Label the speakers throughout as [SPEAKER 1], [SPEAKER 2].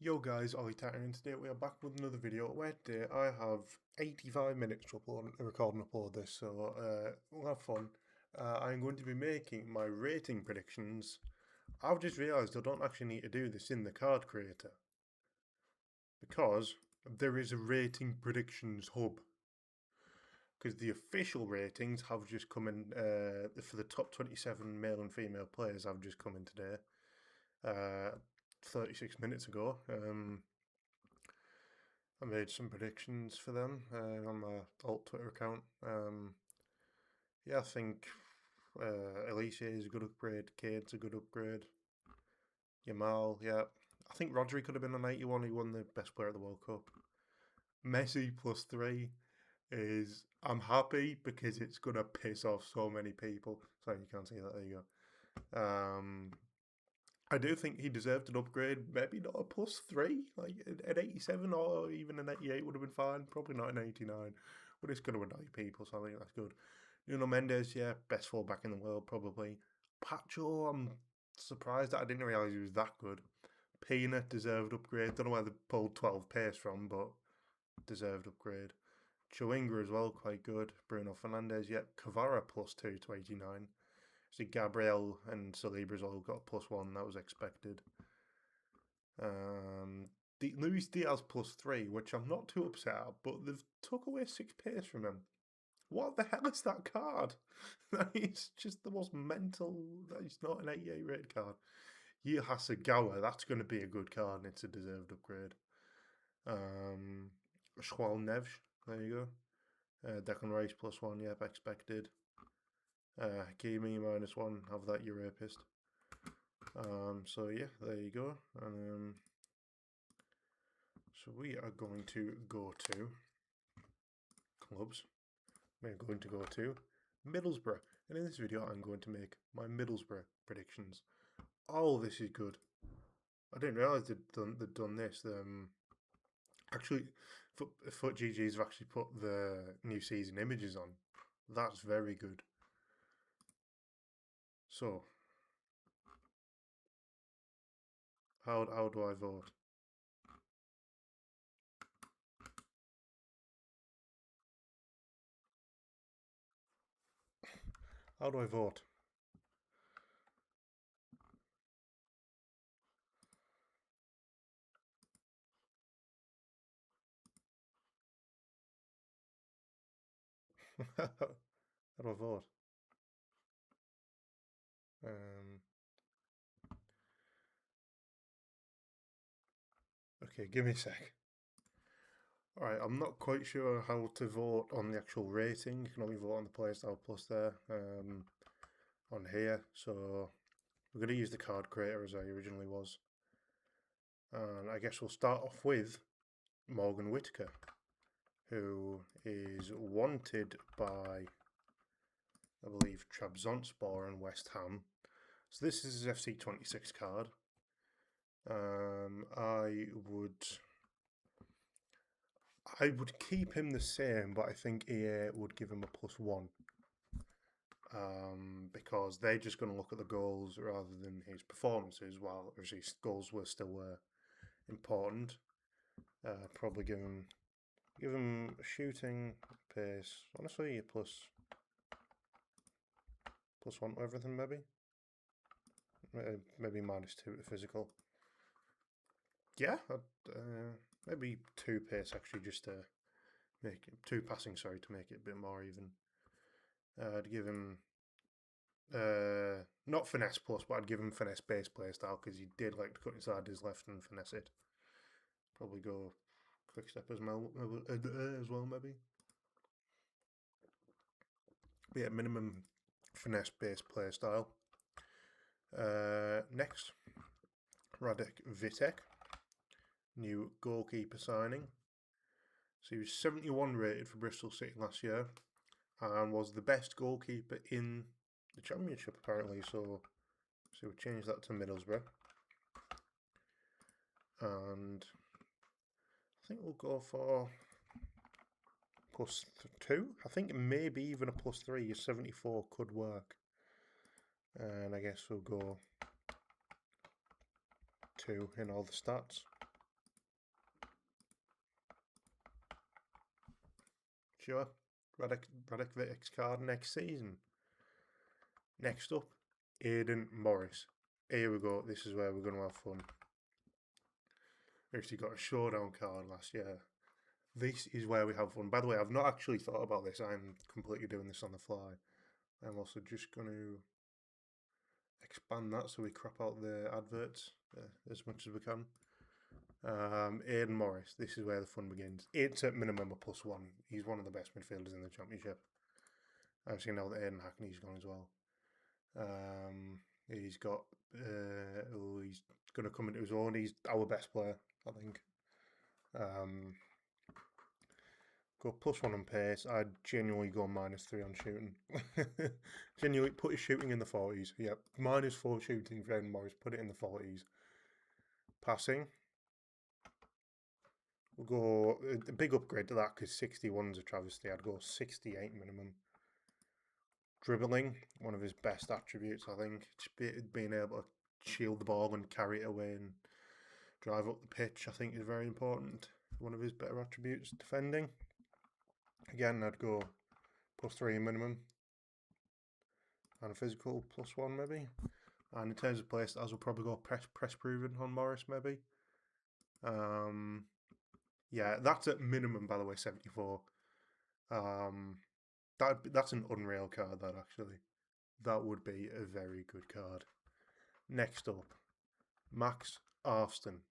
[SPEAKER 1] Yo guys, Ollie Tatter, and today we are back with another video where today I have 85 minutes to record and upload this, so we'll have fun. I'm going to be making my rating predictions. I've just realised I don't actually need to do this in the card creator because there is a rating predictions hub. Because the official ratings have just come in for the top 27 male and female players have just come in today, 36 minutes ago. I made some predictions for them on my alt Twitter account. Yeah, I think Elise is a good upgrade. Cade's a good upgrade. Yamal, yeah. I think Rodri could have been a 91. He won the best player of the World Cup. Messi +3 is... I'm happy because it's going to piss off so many people. Sorry, you can't see that. There you go. I do think he deserved an upgrade. Maybe not a +3, like an 87 or even an 88 would have been fine. Probably not an 89, but it's going to annoy people, so I think that's good. Nuno Mendes, yeah, best fullback in the world, probably. Pacho, I'm surprised that I didn't realise he was that good. Pina, deserved upgrade. Don't know where they pulled 12 pace from, but deserved upgrade. Chewinga as well, quite good. Bruno Fernandes, yeah. Kvara +2 to 89. See, Gabriel and Saliba's all got a +1. That was expected. Luis Diaz +3, which I'm not too upset at, but they've took away 6 pace from him. What the hell is that card? It's just the most mental. It's not an 88 rated card. Hasagawa, that's going to be a good card, and it's a deserved upgrade. Schwal Nevs, there you go. Declan Rice +1, yep, expected. Hakimi -1, have that, you rapist. So yeah, there you go. So we are going to go to clubs. We're going to go to Middlesbrough. And in this video, I'm going to make my Middlesbrough predictions. Oh, this is good. I didn't realise they'd done this. Actually, Foot GG's have actually put the new season images on. That's very good. So, how do I vote? How do I vote? How do I vote? Okay, give me a sec. Alright, I'm not quite sure how to vote on the actual rating. You can only vote on the playstyle plus there on here. So we're going to use the card creator as I originally was. And I guess we'll start off with Morgan Whitaker, who is wanted by, I believe, Trabzonspor and West Ham. So this is his FC26 card. I would keep him the same, but I think EA would give him a +1. Because they're just going to look at the goals rather than his performances, while his goals were still important. Probably give him shooting, pace, honestly, a +1 to everything, maybe. Maybe -2 to physical. Yeah, maybe 2 pace actually, just to make it 2 passing, sorry, to make it a bit more even. I'd give him not finesse plus, but I'd give him finesse base play style because he did like to cut inside his left and finesse it. Probably go quick step as well, maybe. But yeah, minimum finesse base play style. Next, Radek Vitek, new goalkeeper signing. So he was 71 rated for Bristol City last year and was the best goalkeeper in the Championship apparently. So we changed that to Middlesbrough. And I think we'll go for +2. I think maybe even a +3. Your 74 could work. And I guess we'll go 2 in all the stats. Sure. Radek Vitek's card next season. Next up, Aidan Morris. Here we go. This is where we're going to have fun. We actually got a showdown card last year. This is where we have fun. By the way, I've not actually thought about this. I'm completely doing this on the fly. I'm also just going to expand that so we crop out the adverts as much as we can. Aidan Morris, this is where the fun begins. It's at minimum a +1. He's one of the best midfielders in the Championship. Obviously now that Aidan Hackney's gone as well. He's got, he's going to come into his own. He's our best player, I think. Go +1 on pace. I'd genuinely go -3 on shooting. Genuinely put his shooting in the 40s. Yep, -4 shooting for Aidan Morris. Put it in the 40s. Passing. We'll go a big upgrade to that because 61's a travesty. I'd go 68 minimum. Dribbling, one of his best attributes, I think. Just being able to shield the ball and carry it away and drive up the pitch, I think, is very important. One of his better attributes. Defending, again, I'd go +3 minimum. And physical +1 maybe. And in terms of play styles, we'll probably go press proven on Morris maybe. Yeah, that's at minimum, by the way, 74. That's an unreal card, that actually. That would be a very good card. Next up, Max Arston.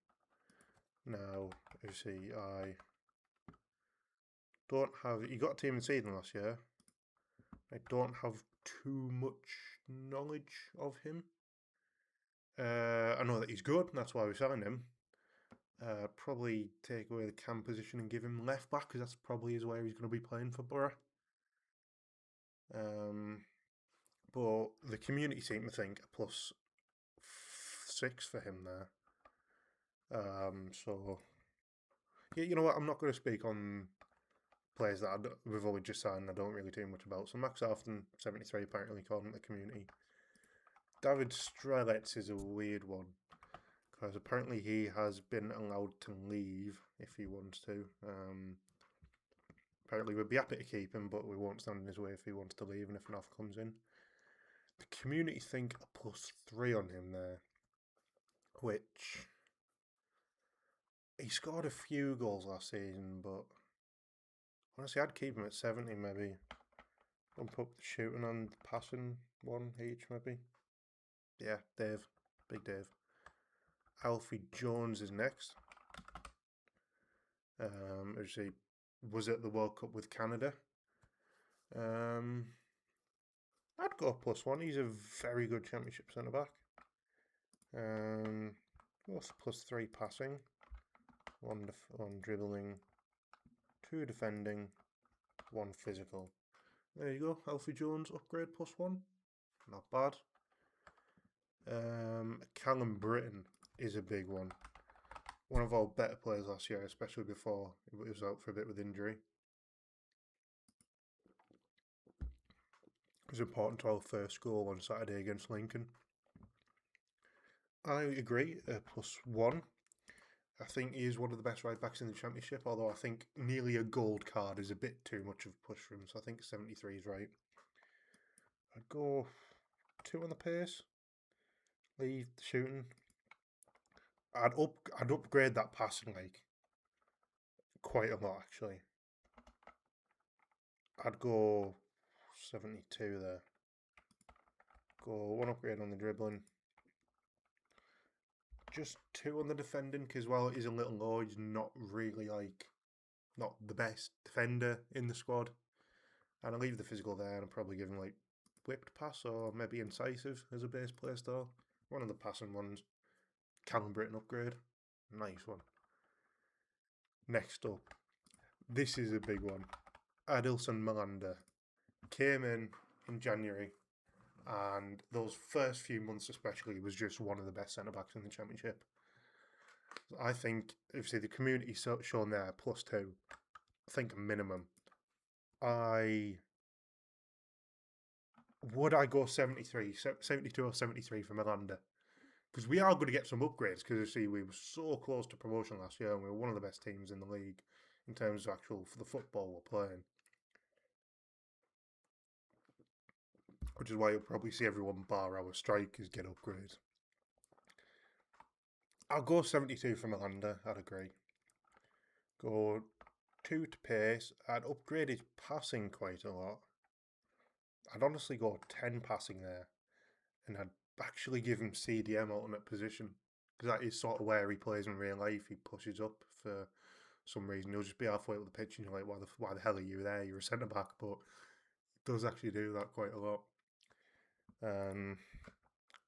[SPEAKER 1] Now, you see, I don't have... He got a team in season last year. I don't have too much knowledge of him. I know that he's good, and that's why we signed him. Probably take away the cam position and give him left back, because that's probably is where he's going to be playing for Borough. But the community seem to think a +6 for him there. So, yeah, you know what? I'm not going to speak on players that we've only just signed I don't really do much about. So Max Afton, 73, apparently called in the community. David Strelets is a weird one, because apparently he has been allowed to leave if he wants to. Apparently we'd be happy to keep him, but we won't stand in his way if he wants to leave and if an offer comes in. The community think a +3 on him there, which he scored a few goals last season, but honestly I'd keep him at 70 maybe. Bump up the shooting and the passing one each maybe. Yeah, Dave. Big Dave. Alfie Jones is next. He was at the World Cup with Canada. I'd go +1. He's a very good Championship centre back. What's +3 passing, 1 dribbling, 2 defending, 1 physical. There you go. Alfie Jones upgrade +1. Not bad. Callum Britton is a big one. One of our better players last year, especially before he was out for a bit with injury. It was important to our first goal on Saturday against Lincoln. I agree, +1. I think he is one of the best right backs in the Championship, although I think nearly a gold card is a bit too much of a push for him, so I think 73 is right. I'd go 2 on the pace, leave the shooting. I'd upgrade that passing like quite a lot actually. I'd go 72 there. Go 1 upgrade on the dribbling. Just 2 on the defending, because while it is a little low, he's not really not the best defender in the squad. And I'll leave the physical there and I'll probably give him like whipped pass or maybe incisive as a base play style. One of the passing ones. Callum Britton upgrade. Nice one. Next up, this is a big one. Adilson Malander came in January, and those first few months especially was just one of the best centre-backs in the Championship. I think, obviously, the community shown there, +2, I think minimum. Would I go 73, 72 or 73 for Malander? Because we are going to get some upgrades, because you see we were so close to promotion last year and we were one of the best teams in the league in terms of the football we're playing. which is why you'll probably see everyone bar our strikers get upgrades. I'll go 72 for Melander, I'd agree. Go 2 to pace. I'd upgrade his passing quite a lot. I'd honestly go 10 passing there, and I'd actually give him CDM alternate position, because that is sort of where he plays in real life. He pushes up for some reason. He'll just be halfway up the pitch and you're like, why the hell are you there? You're a centre back, but he does actually do that quite a lot.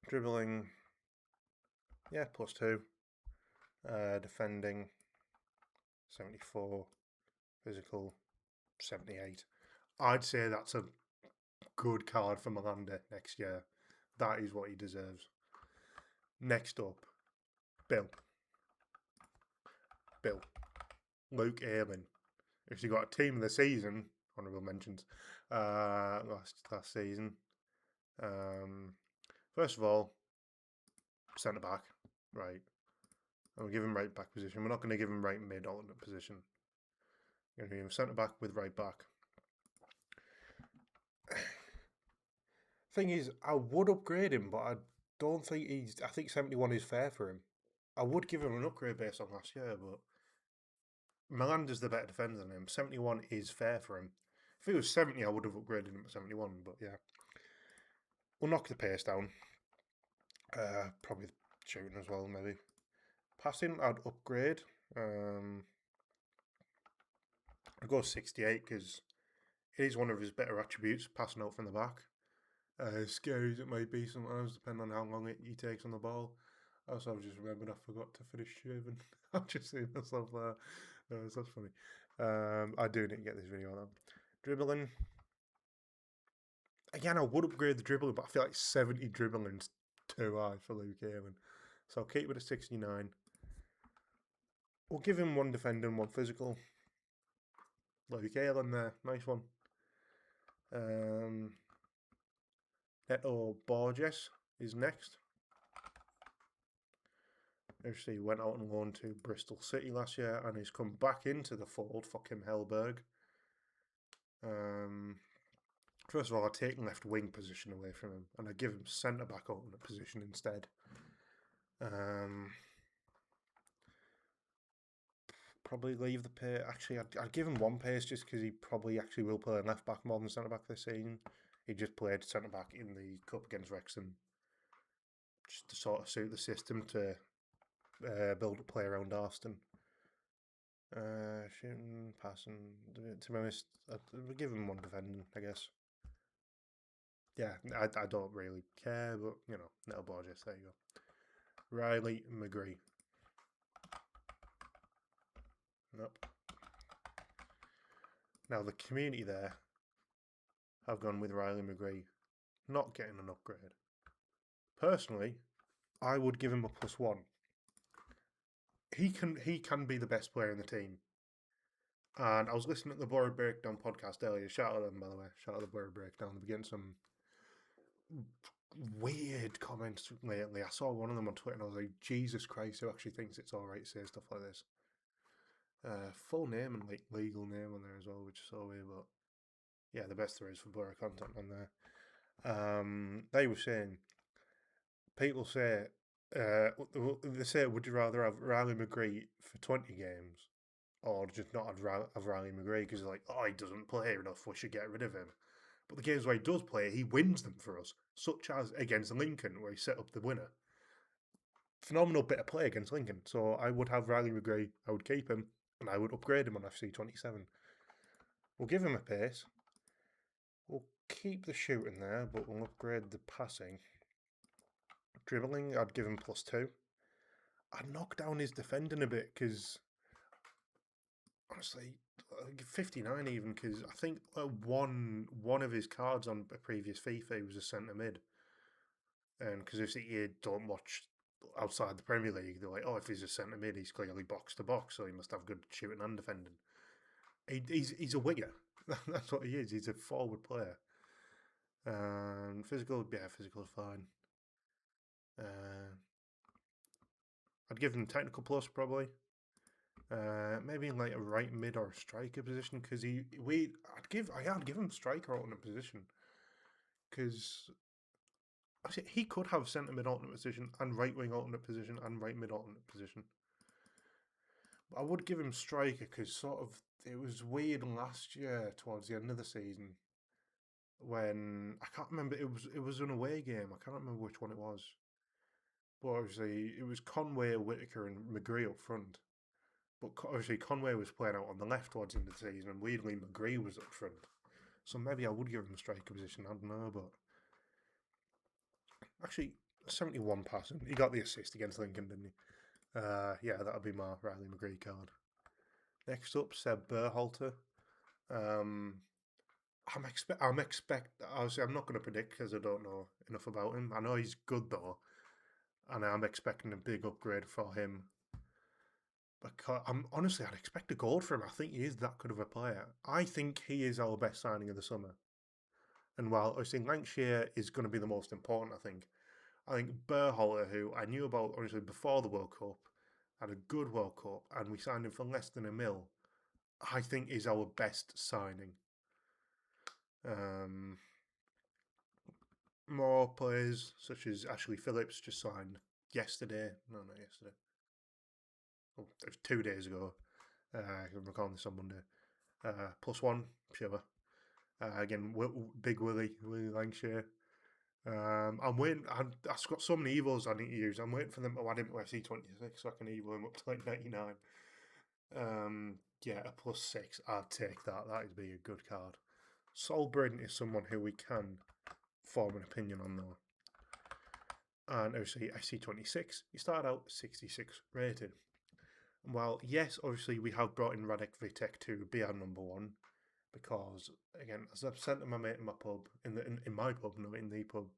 [SPEAKER 1] Dribbling, yeah, +2. Defending, 74. Physical, 78. I'd say that's a good card for Melander next year. That is what he deserves. Next up, Bill. Luke Ayling. If you got a team of the season, honourable mentions, last season. First of all, centre back, right. And we'll give him right back position. We're not going to give him right mid alternate position. We're going to give him centre back with right back. Thing is, I would upgrade him, but I don't think I think 71 is fair for him. I would give him an upgrade based on last year, but Melander's the better defender than him. 71 is fair for him. If it was 70, I would have upgraded him to 71, but yeah. We'll knock the pace down. Probably shooting as well, maybe. Passing, I'd upgrade. I'd go 68 because it is one of his better attributes, passing out from the back. As scary as it might be sometimes, depending on how long he takes on the ball. Also, I've just remembered I forgot to finish shaving. I've just seen myself there. That's funny. I do need to get this video on. Dribbling. Again, I would upgrade the dribbling, but I feel like 70 dribbling's too high for Luke Ayling. So I'll keep it at 69. We'll give him one defender and one physical. Luke Ayling there. Nice one. Neto Borges is next. Actually went out on loan to Bristol City last year and he's come back into the fold for Kim Hellberg. First of all, I'd take left wing position away from him and I'd give him centre back alternate position instead. Probably leave the pace. Actually, I'd give him one pace just because he probably actually will play left back more than centre back this season. He just played centre back in the cup against Wrexham, just to sort of suit the system to build a play around Austin. Shooting, passing. To be honest, I'd give him one defending, I guess. Yeah, I don't really care, but you know, Neto Borges. There you go. Riley McGree. Nope. Now the community there have gone with Riley McGree, not getting an upgrade. Personally, I would give him a +1. He can be the best player in the team. And I was listening to the Borough Breakdown podcast earlier. Shout out to them, by the way. Shout out to the Borough Breakdown. They're getting some weird comments lately. I saw one of them on Twitter and I was like, Jesus Christ, who actually thinks it's alright to say stuff like this? Full name and like legal name on there as well, which is so weird, but yeah, the best there is for Borough content on there. They were saying, people say, they say, would you rather have Riley McGree for 20 games or just not have Riley McGree because like, oh, he doesn't play enough, we should get rid of him. But the games where he does play, he wins them for us, such as against Lincoln, where he set up the winner. Phenomenal bit of play against Lincoln. So I would have Riley McGree, I would keep him, and I would upgrade him on FC27. We'll give him a pace. We'll keep the shooting there, but we'll upgrade the passing. Dribbling, I'd give him +2. I'd knock down his defending a bit, because honestly, 59 even, because I think one of his cards on a previous FIFA, he was a centre mid. And because if you don't watch outside the Premier League, they're like, oh, if he's a centre mid, he's clearly box to box, so he must have good shooting and defending. He's a winger. That's what he is. He's a forward player. Physical, yeah, physical's fine. I'd give him technical plus probably. Maybe in like a right mid or striker position because I'd give him striker alternate position because he could have centre mid alternate position and right wing alternate position and right mid alternate position. But I would give him striker because sort of it was weird last year towards the end of the season when I can't remember, it was an away game. I can't remember which one it was. But obviously it was Conway, Whittaker, and McGree up front. But obviously Conway was playing out on the left towards the end of the season, and weirdly McGree was up front. So maybe I would give him a striker position. I don't know, but actually 71 passing. He got the assist against Lincoln, didn't he? Yeah, that'll be my Riley McGree card. Next up, Seb Berhalter. I'm obviously I'm not going to predict because I don't know enough about him. I know he's good though, and I'm expecting a big upgrade for him. Because I'd expect a gold for him. I think he is that good of a player. I think he is our best signing of the summer. And while obviously Lancashire is going to be the most important, I think Berhalter, who I knew about obviously before the World Cup, had a good World Cup, and we signed him for less than £1 million. I think is our best signing. More players such as Ashley Phillips just signed yesterday. No, not yesterday. Oh, it was 2 days ago. I'm recording this on Monday. +1, sure. Again, Big Willie Lancashire. I'm waiting. I've got so many Evos I need to use. I'm waiting for them to add him to FC26 so I can Evo him up to like 99. Yeah, a +6. I'd take that. That would be a good card. Sol Bryn is someone who we can form an opinion on though. And obviously FC26, he started out 66 rated. And while yes, obviously we have brought in Radek Vitek to be our number one, because again, as I've sent to my mate in my pub, in my pub, not in the pub,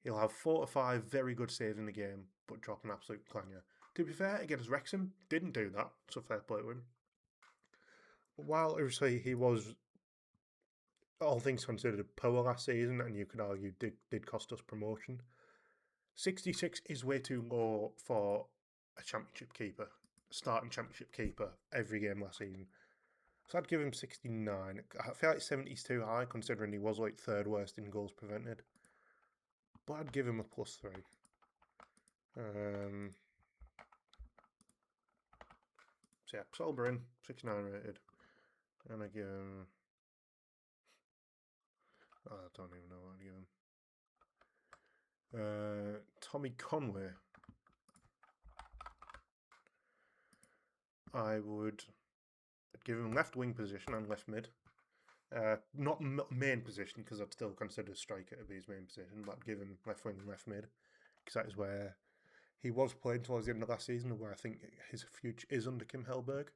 [SPEAKER 1] he'll have 4 or 5 very good saves in the game, but drop an absolute clanger. To be fair, against Wrexham, didn't do that, so fair play to him. While obviously he was, all things considered, poor last season, and you could argue did cost us promotion, 66 is way too low for a championship keeper, starting championship keeper every game last season. So I'd give him 69. I feel like 70 is too high considering he was like 3rd worst in goals prevented. But I'd give him a +3. So yeah, Sol Bryn, 69 rated. And I give him... I don't even know what I'd give him. Tommy Conway. I'd give him left wing position and left mid. Not main position because I'd still consider striker to be his main position, but I'd give him left wing and left mid because that is where he was playing towards the end of last season, and where I think his future is under Kim Hellberg.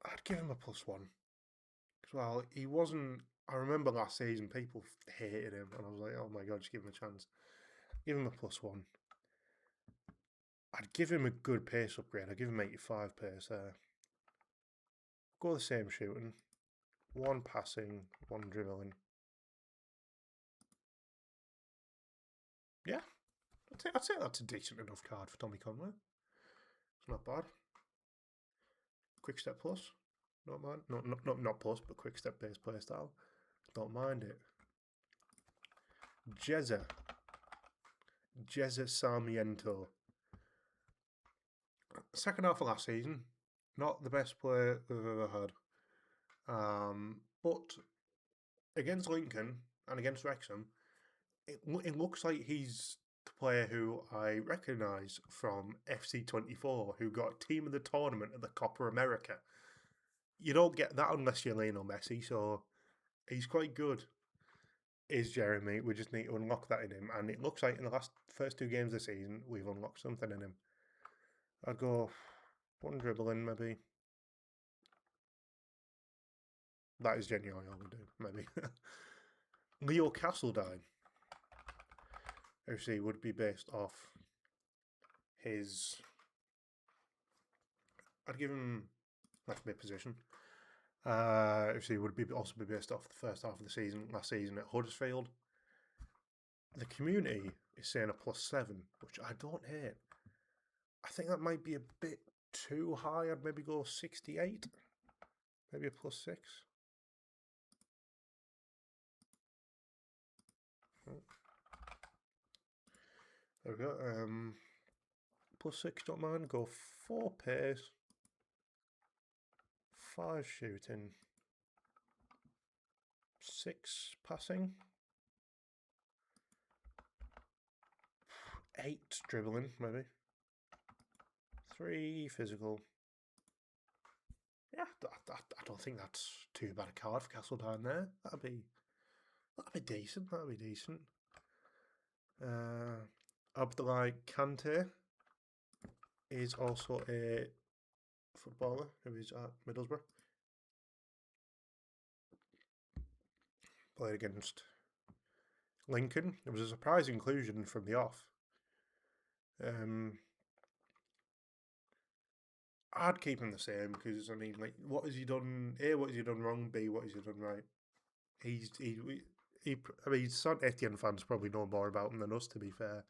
[SPEAKER 1] I'd give him a +1 because while he wasn't, I remember last season people hated him, and I was like, oh my god, just give him a chance. Give him a +1. I'd give him a good pace upgrade. I'd give him 85 pace there. Go the same shooting. 1 passing, 1 dribbling. Yeah, I'd say that's a decent enough card for Tommy Conway. It's not bad. Quick step plus. Not mind. Not plus, but quick step based playstyle. Don't mind it. Jezza Sarmiento. Second half of last season, not the best player we've ever had. But against Lincoln and against Wrexham, it looks like he's the player who I recognise from FC24, who got team of the tournament at the Copa America. You don't get that unless you're Lionel Messi, so he's quite good. Is Jeremy. We just need to unlock that in him, and it looks like in the first 2 games of the season, we've unlocked something in him. I'd go 1 dribbling, maybe. That is genuinely all we do, maybe. Leo Castledine. Obviously, would be based off his... I'd give him left mid position. Obviously, would also be based off the first half of the season, last season at Huddersfield. The community is saying a +7, which I don't hate. I think that might be a bit too high. I'd maybe go 68. Maybe a +6. There we go. +6, don't mind. Go 4 pace, 5 shooting, 6 passing, 8 dribbling, maybe. 3 physical. Yeah, I don't think that's too bad a card for Castledine there. That'd be decent. That'd be decent. Abdoulaye Kante is also a footballer who is at Middlesbrough. Played against Lincoln. It was a surprise inclusion from the off. I'd keep him the same because I mean, like, what has he done? A, what has he done wrong? B, what has he done right? I mean, Son Etienne fans probably know more about him than us, to be fair.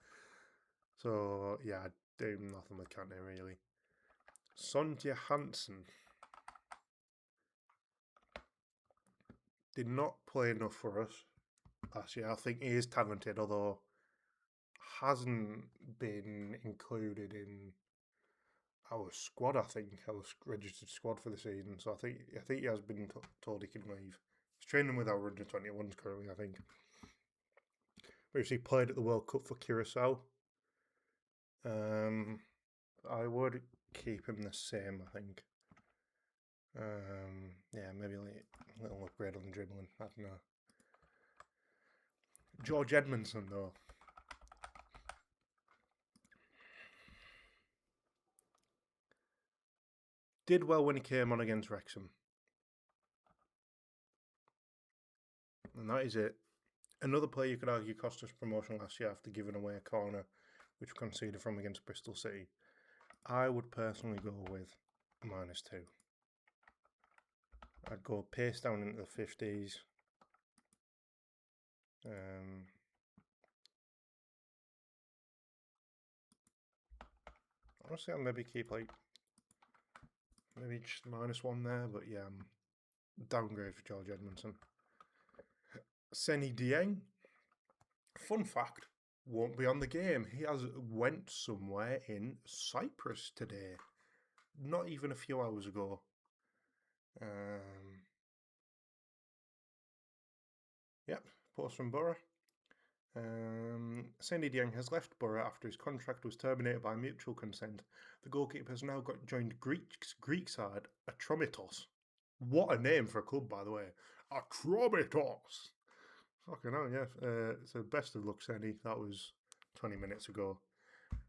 [SPEAKER 1] So yeah, I'd do nothing with Kante really. Sonja Hansen did not play enough for us last year. I think he is talented, although hasn't been included in our squad. I think our registered squad for the season. So I think he has been told he can leave. He's training with our under 21s currently, I think. Previously played at the World Cup for Curacao. I would keep him the same, I think. Yeah, maybe like a little upgrade on the dribbling. I don't know. George Edmondson, though. Did well when he came on against Wrexham. And that is it. Another player you could argue cost us promotion last year after giving away a corner, which we conceded from against Bristol City. I would personally go with a -2. I'd go pace down into the 50s. Honestly, I'll maybe keep like maybe just -1 there, but yeah, downgrade for George Edmondson. Seny Dieng, fun fact, won't be on the game. He has went somewhere in Cyprus today, not even a few hours ago. Yep, post from Borough. Seny Dieng has left Borough after his contract was terminated by mutual consent. The goalkeeper has now joined Greek side Atromitos. What a name for a club, by the way. Atromitos. Fucking hell, yeah. So best of luck, Seny. That was 20 minutes ago.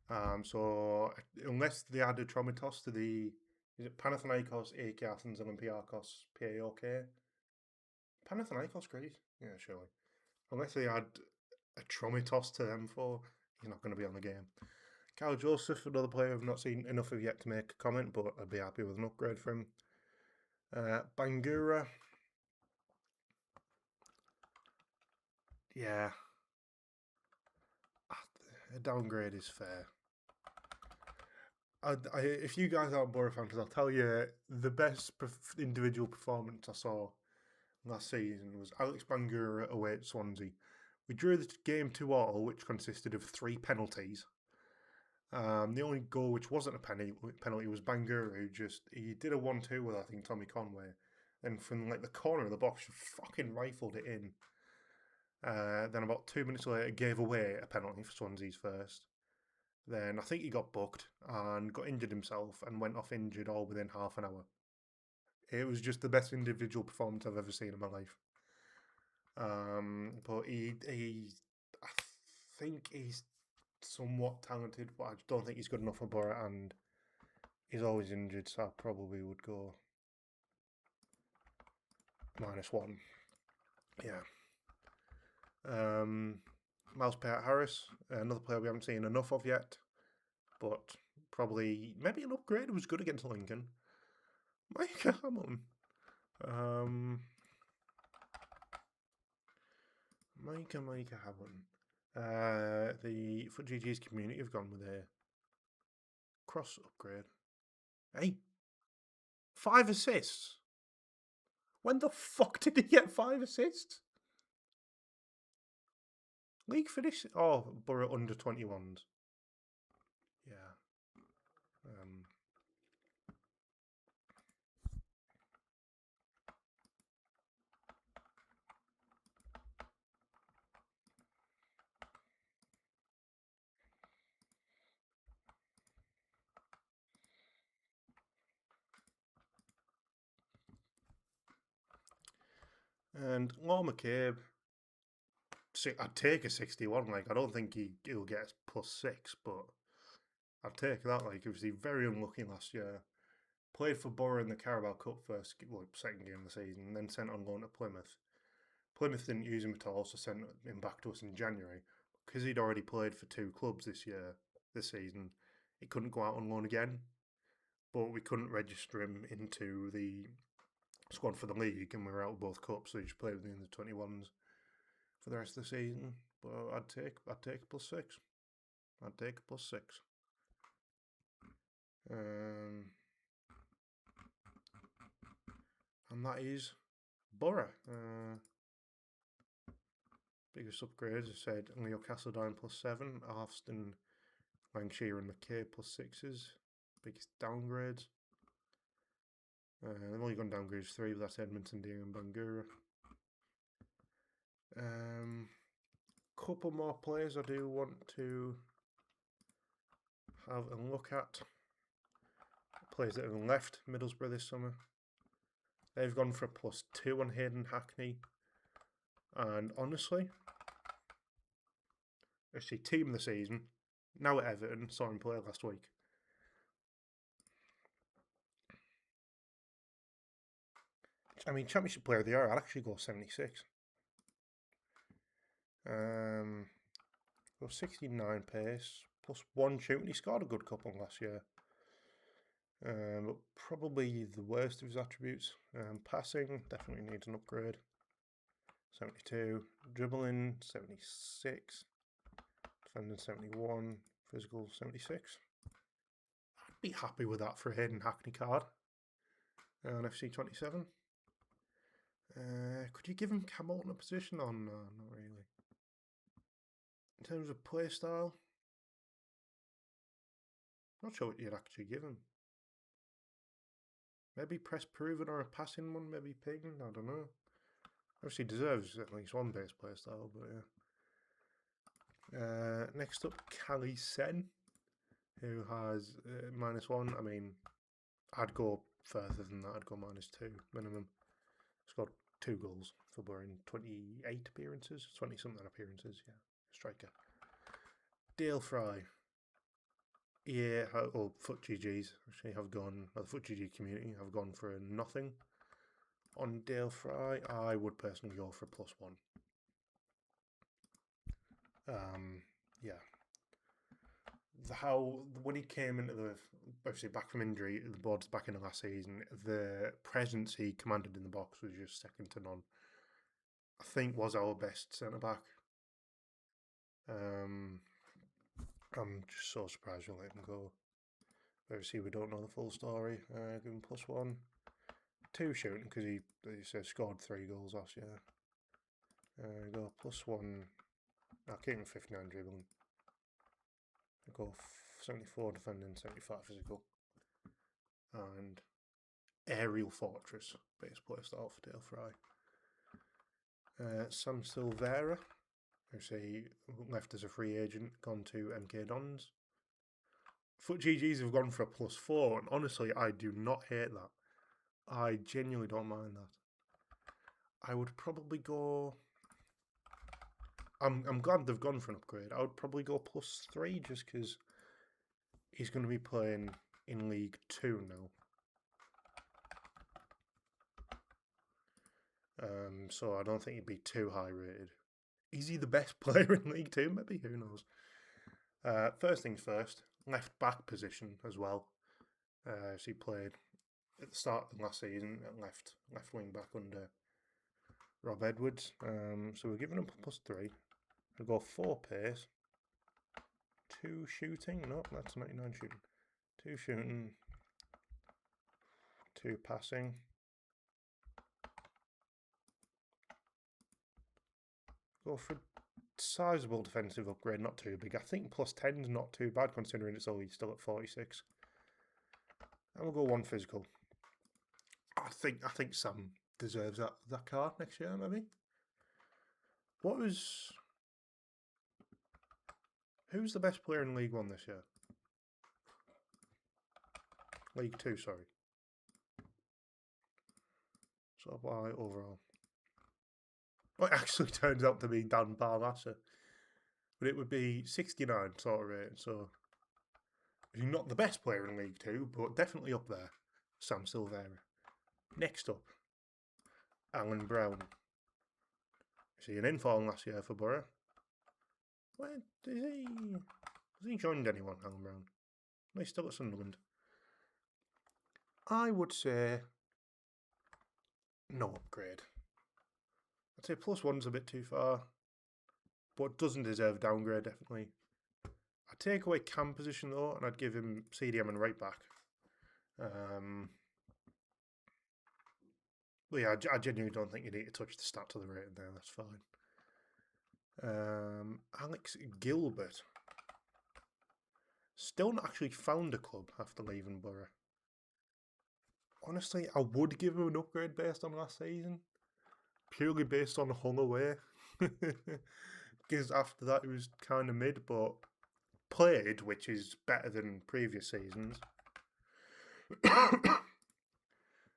[SPEAKER 1] So unless they add Atromitos to the is it Panathinaikos, AEK Athens, Olympiakos, PAOK? Panathinaikos, great. Yeah, surely. Unless they add a Tromitos to them for, he's not going to be on the game. Kyle Joseph, another player I've not seen enough of yet to make a comment, but I'd be happy with an upgrade for him. Bangura. Yeah. A downgrade is fair. If you guys aren't Borough fans, I'll tell you the best individual performance I saw last season was Alex Bangura away at Swansea. We drew the game 2-2, which consisted of 3 penalties. The only goal which wasn't a penalty was Bangura, who he did a 1-2 with, I think, Tommy Conway. And from like the corner of the box, fucking rifled it in. Then about 2 minutes later, gave away a penalty for Swansea's first. Then I think he got booked and got injured himself and went off injured all within half an hour. It was just the best individual performance I've ever seen in my life. But I think he's somewhat talented, but I don't think he's good enough for Borough, and he's always injured, so I probably would go -1. Yeah. Miles Peart-Harris, another player we haven't seen enough of yet, but probably maybe an upgrade. Was good against Lincoln. Micah Hamilton. Micah Hamilton. The FootGG's community have gone with a cross upgrade. Hey, 5 assists. When the fuck did he get 5 assists? League finish? Oh, Borough under 21s. And Law McCabe, I'd take a 61. Like, I don't think he'll get +6, but I'd take that. Like, he was very unlucky last year. Played for Borough in the Carabao Cup second game of the season, and then sent on loan to Plymouth. Plymouth didn't use him at all, so sent him back to us in January. Because he'd already played for 2 clubs this season, he couldn't go out on loan again. But we couldn't register him into the squad for the league, and we were out of both cups, so he just played with the under-21s for the rest of the season. But I'd take a +6. I'd take a +6. And that is Borough. Biggest upgrades, I said Leo Castledine +7, Alston, Lancashire and McKay +6s. Biggest downgrades. They've only gone downgrades 3, but that's Edmonton, Deer and Bangura. Couple more players I do want to have a look at. Players that have left Middlesbrough this summer. They've gone for a +2 on Hayden Hackney. And honestly, actually, team of the season, now at Everton, saw him play last week. I mean, Championship Player of the Year, I'd actually go 76. Go 69 pace, +1 shooting. He scored a good couple last year. But probably the worst of his attributes. Passing, definitely needs an upgrade. 72. Dribbling, 76. Defending, 71. Physical, 76. I'd be happy with that for a Hayden Hackney card on FC27. Could you give him Cam Alton a position on? No, not really. In terms of play style, not sure what you'd actually give him. Maybe press proven or a passing one, maybe ping, I don't know. Obviously deserves at least one base play style, but yeah. Next up, Cali Sen, who has -1. I mean, I'd go further than that. I'd go -2 minimum. Scored 2 goals for Borough in 28 appearances, 20-something appearances, yeah. Striker. Dale Fry. Yeah, Foot GGs actually have gone, the Foot GG community have gone for a nothing on Dale Fry. I would personally go for a +1. Yeah. When he came into obviously back from injury, the boards back in the last season, the presence he commanded in the box was just second to none. I think was our best centre back. I'm just so surprised we let him go. Obviously, we don't know the full story. Give him +1. 2 shooting because he scored 3 goals last year. Go +1. I'll keep him 59 dribbling. I'll go 74 defending, 75 physical. And Aerial Fortress, base play style for Dale Fry. Sam Silvera, who's left as a free agent, gone to MK Dons. Foot GGs have gone for a +4, and honestly, I do not hate that. I genuinely don't mind that. I would probably go... I'm glad they've gone for an upgrade. I would probably go +3 just because he's going to be playing in League 2 now. So I don't think he'd be too high rated. Is he the best player in League 2? Maybe, who knows. First things first, left back position as well. So he played at the start of last season at left wing back under Rob Edwards. So we're giving him +3. We'll go 4 pace, 2 shooting. No, that's 99 shooting. 2 shooting, 2 passing. Go for a sizable defensive upgrade, not too big. I think +10 is not too bad considering it's only still at 46. And we'll go 1 physical. I think Sam deserves that card next year, maybe. Who's the best player in League 1 this year? League 2, sorry. So why overall? Well, it actually turns out to be Dan Barlaser. But it would be 69 sort of rating, so he's not the best player in League Two, but definitely up there. Sam Silvera. Next up, Alan Brown. Is he an inform last year for Borough? Where is he? Has he joined anyone, Alan Brown? No, he's still at Sunderland. I would say no upgrade. I'd say +1's a bit too far, but doesn't deserve downgrade, definitely. I'd take away cam position though, and I'd give him CDM and right back. But yeah, I genuinely don't think you need to touch the stats of the rating there. That's fine. Alex Gilbert. Still not actually found a club after leaving Borough. Honestly, I would give him an upgrade based on last season. Purely based on hung away. Because after that, he was kind of mid, but played, which is better than previous seasons.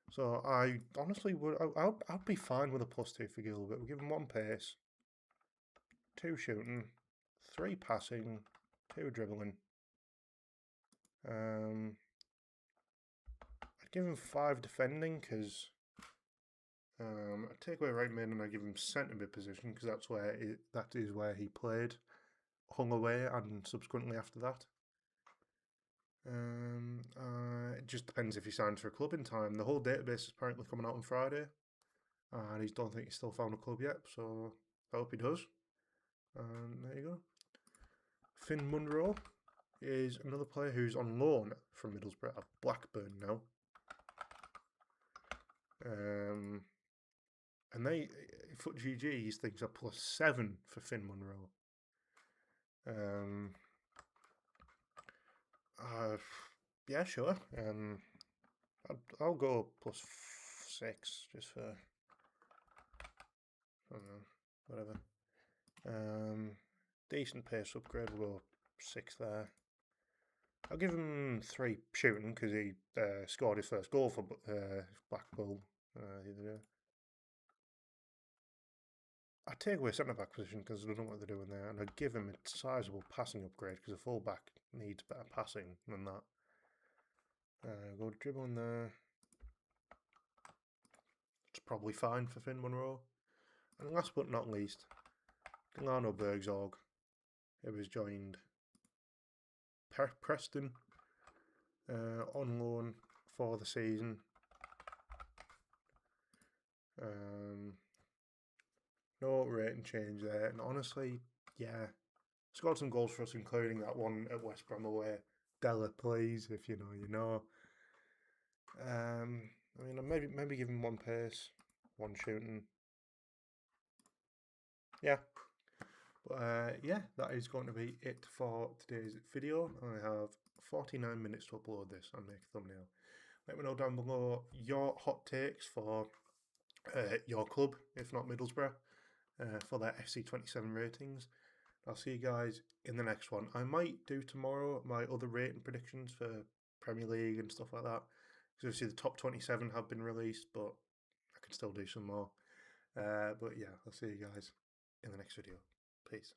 [SPEAKER 1] So I honestly would, I'd be fine with a +2 for Gilbert. We'll give him 1 pace, 2 shooting, 3 passing, 2 dribbling. I'd give him 5 defending because I'd take away right mid and I'd give him centre mid position because that is where he played, hung away, and subsequently after that. It just depends if he signs for a club in time. The whole database is apparently coming out on Friday, and he don't think he's still found a club yet, so I hope he does. And there you go. Finn Munro is another player who's on loan from Middlesbrough at Blackburn now. And they, Foot GGs thinks a +7 for Finn Munro. Yeah, sure. I'll go +6 just for, I don't know, whatever. Decent pace upgrade. We'll go 6 there. I'll give him 3 shooting because he scored his first goal for Blackpool the other day. I'd take away centre back position because I don't know what they're doing there, and I'd give him a sizable passing upgrade because a full back needs better passing than that. Go dribbling there. It's probably fine for Finn Munro. And last but not least, Delano Bergzorg, who has joined Preston on loan for the season. No rating change there, and honestly, yeah, scored some goals for us, including that one at West Brom away. Della, please, if you know, you know. I mean, maybe give him 1 pace, 1 shooting. Yeah. But yeah, that is going to be it for today's video. I have 49 minutes to upload this and make a thumbnail. Let me know down below your hot takes for your club, if not Middlesbrough, for their FC27 ratings. I'll see you guys in the next one. I might do tomorrow my other rating predictions for Premier League and stuff like that. Because obviously the top 27 have been released, but I can still do some more. But yeah, I'll see you guys in the next video. Peace.